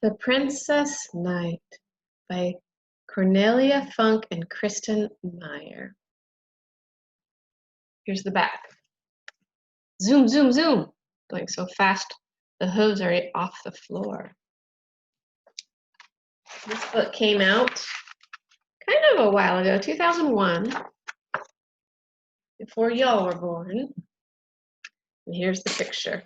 The Princess Knight by Cornelia Funke and Christina Meyer. Here's the back. Zoom, zoom, zoom. Going so fast, the hooves are off the floor. This book came out kind of a while ago, 2001, before y'all were born. And here's the picture.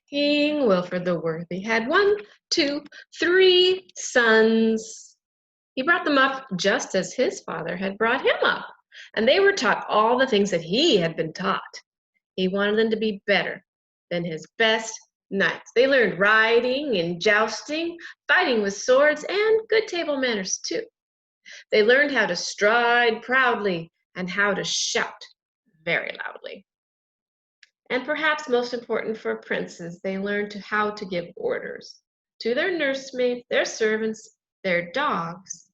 King Wilfred the Worthy had 1, 2, 3 sons. He brought them up just as his father had brought him up, and they were taught all the things that he had been taught. He wanted them to be better than his best knights. They learned riding and jousting, fighting with swords, and good table manners too. They learned how to stride proudly and how to shout very loudly. And perhaps most important for princes, they learned how to give orders to their nursemaids, their servants, their dogs,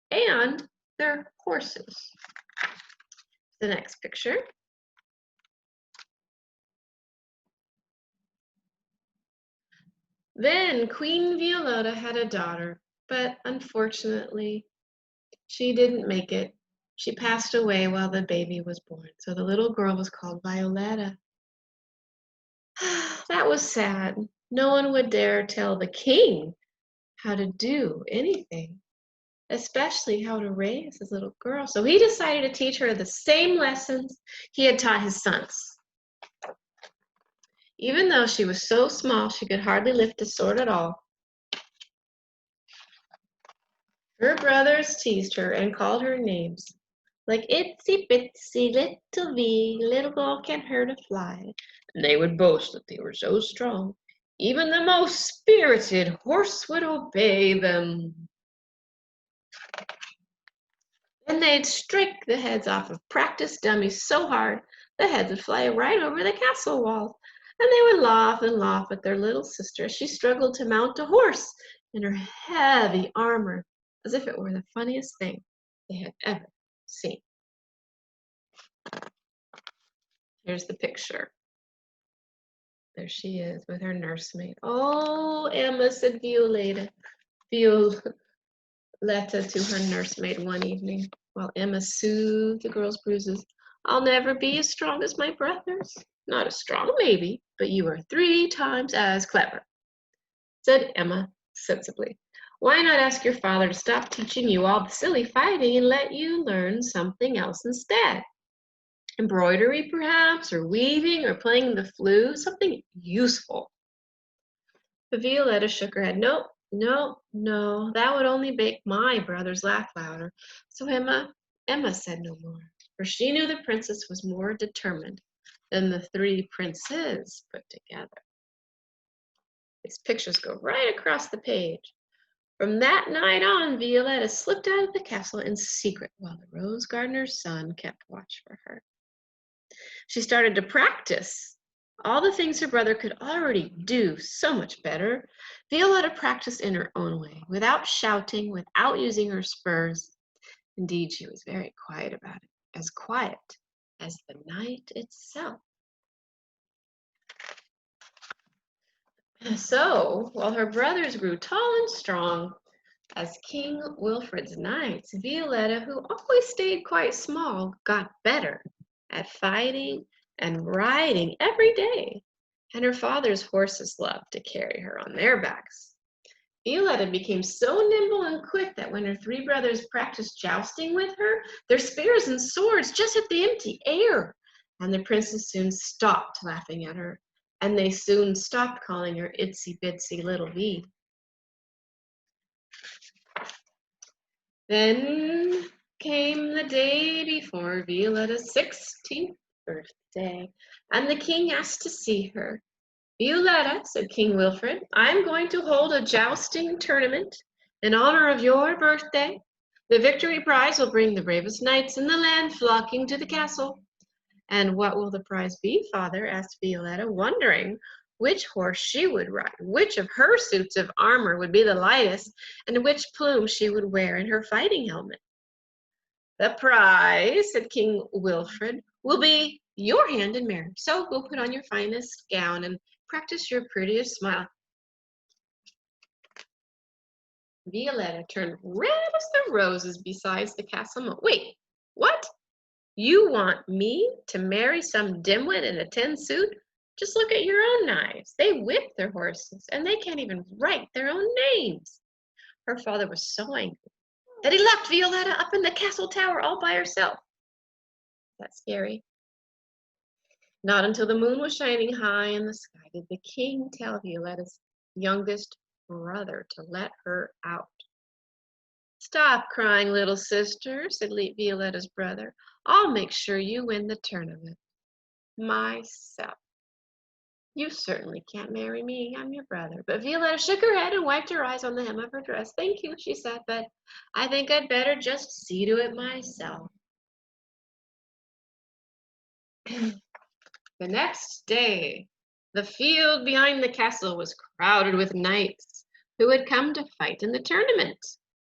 and their horses. The next picture. Then Queen Violetta had a daughter, but unfortunately, she didn't make it. She passed away while the baby was born, so the little girl was called Violetta. That was sad. No one would dare tell the king how to do anything, especially how to raise his little girl. So he decided to teach her the same lessons he had taught his sons. Even though she was so small, she could hardly lift a sword at all. Her brothers teased her and called her names, like itsy bitsy little bee, little girl can't hurt a fly. And they would boast that they were so strong, even the most spirited horse would obey them. Then they'd strike the heads off of practice dummies so hard, the heads would fly right over the castle walls. And they would laugh and laugh at their little sister as she struggled to mount a horse in her heavy armor, as if it were the funniest thing they had ever seen. Here's the picture. There she is with her nursemaid. Oh, Emma, said Violetta to her nursemaid one evening while Emma soothed the girl's bruises. I'll never be as strong as my brothers. Not as strong, maybe, but you are 3 times as clever, said Emma sensibly. Why not ask your father to stop teaching you all the silly fighting and let you learn something else instead? Embroidery, perhaps, or weaving, or playing the flute, something useful. But Violetta shook her head. No, no, no, that would only make my brothers laugh louder. So Emma said no more, for she knew the princess was more determined than the 3 princes put together. These pictures go right across the page. From that night on, Violetta slipped out of the castle in secret while the rose gardener's son kept watch for her. She started to practice all the things her brother could already do so much better. Violetta practiced in her own way, without shouting, without using her spurs. Indeed, she was very quiet about it, as quiet as the night itself. So, while her brothers grew tall and strong as King Wilfred's knights, Violetta, who always stayed quite small, got better at fighting and riding every day, and her father's horses loved to carry her on their backs. Violetta became so nimble and quick that when her 3 brothers practiced jousting with her, their spears and swords just hit the empty air, and the princes soon stopped laughing at her, and they soon stopped calling her itsy bitsy little bee. Then came the day before Violetta's 16th birthday, and the king asked to see her. Violetta, said King Wilfred, I am going to hold a jousting tournament in honor of your birthday. The victory prize will bring the bravest knights in the land flocking to the castle. And what will the prize be, father? Asked Violetta, wondering which horse she would ride, which of her suits of armor would be the lightest, and which plume she would wear in her fighting helmet. The prize, said King Wilfred, will be your hand in marriage. So go put on your finest gown and practice your prettiest smile. Violetta turned red as the roses beside the castle moat. Wait, what? You want me to marry some dimwit in a tin suit? Just look at your own knives. They whip their horses, and they can't even write their own names. Her father was so angry that he locked Violetta up in the castle tower all by herself. That's scary. Not until the moon was shining high in the sky did the king tell Violetta's youngest brother to let her out. Stop crying, little sister, said Violetta's brother. I'll make sure you win the tournament myself. You certainly can't marry me. I'm your brother. But Violetta shook her head and wiped her eyes on the hem of her dress. Thank you, she said, but I think I'd better just see to it myself. The next day, the field behind the castle was crowded with knights who had come to fight in the tournament.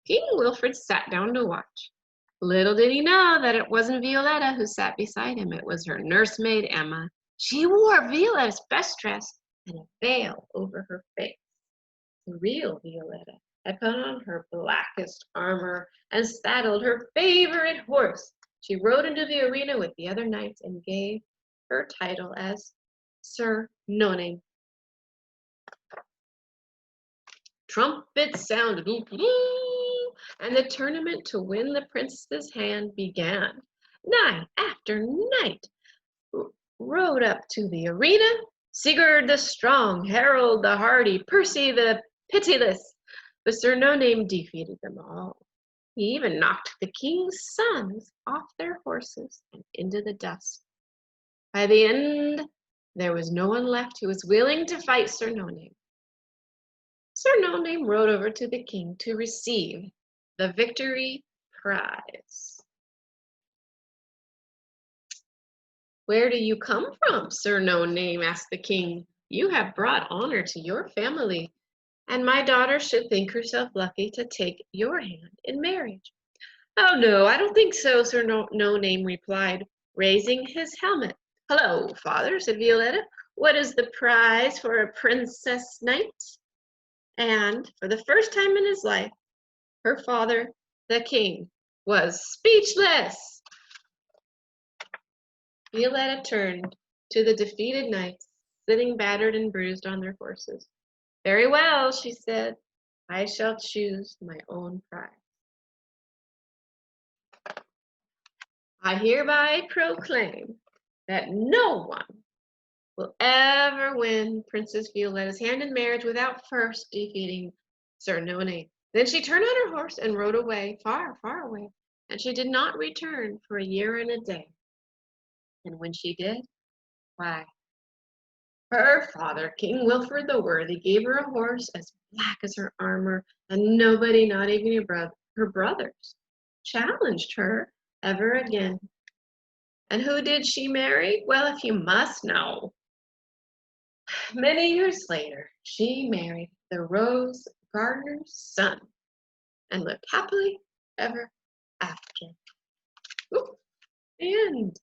King Wilfred sat down to watch. Little did he know that it wasn't Violetta who sat beside him. It was her nursemaid, Emma. She wore Violetta's best dress and a veil over her face. The real Violetta had put on her blackest armor and saddled her favorite horse. She rode into the arena with the other knights and gave her title as Sir No Name. Trumpets sounded, and the tournament to win the princess's hand began. Knight after knight rode up to the arena. Sigurd the strong, Harold the hardy, Percy the pitiless. But Sir No Name defeated them all. He even knocked the king's sons off their horses and into the dust. By the end, there was no one left who was willing to fight Sir No Name. Sir No Name rode over to the king to receive the victory prize. Where do you come from, Sir No Name? Asked the king. You have brought honor to your family, and my daughter should think herself lucky to take your hand in marriage. Oh, no, I don't think so, Sir No Name replied, raising his helmet. Hello, father, said Violetta. What is the prize for a princess knight? And for the first time in his life, her father, the king, was speechless. Violetta turned to the defeated knights, sitting battered and bruised on their horses. Very well, she said, I shall choose my own prize. I hereby proclaim that no one will ever win Princess Violetta's hand in marriage without first defeating Sir No Name. Then she turned on her horse and rode away, far, far away, and she did not return for a year and a day. And when she did, why, her father, King Wilfred the Worthy, gave her a horse as black as her armor, and nobody, not even her brothers, challenged her ever again. And who did she marry? Well, if you must know, many years later, she married the rose gardener's son and lived happily ever after. Ooh, and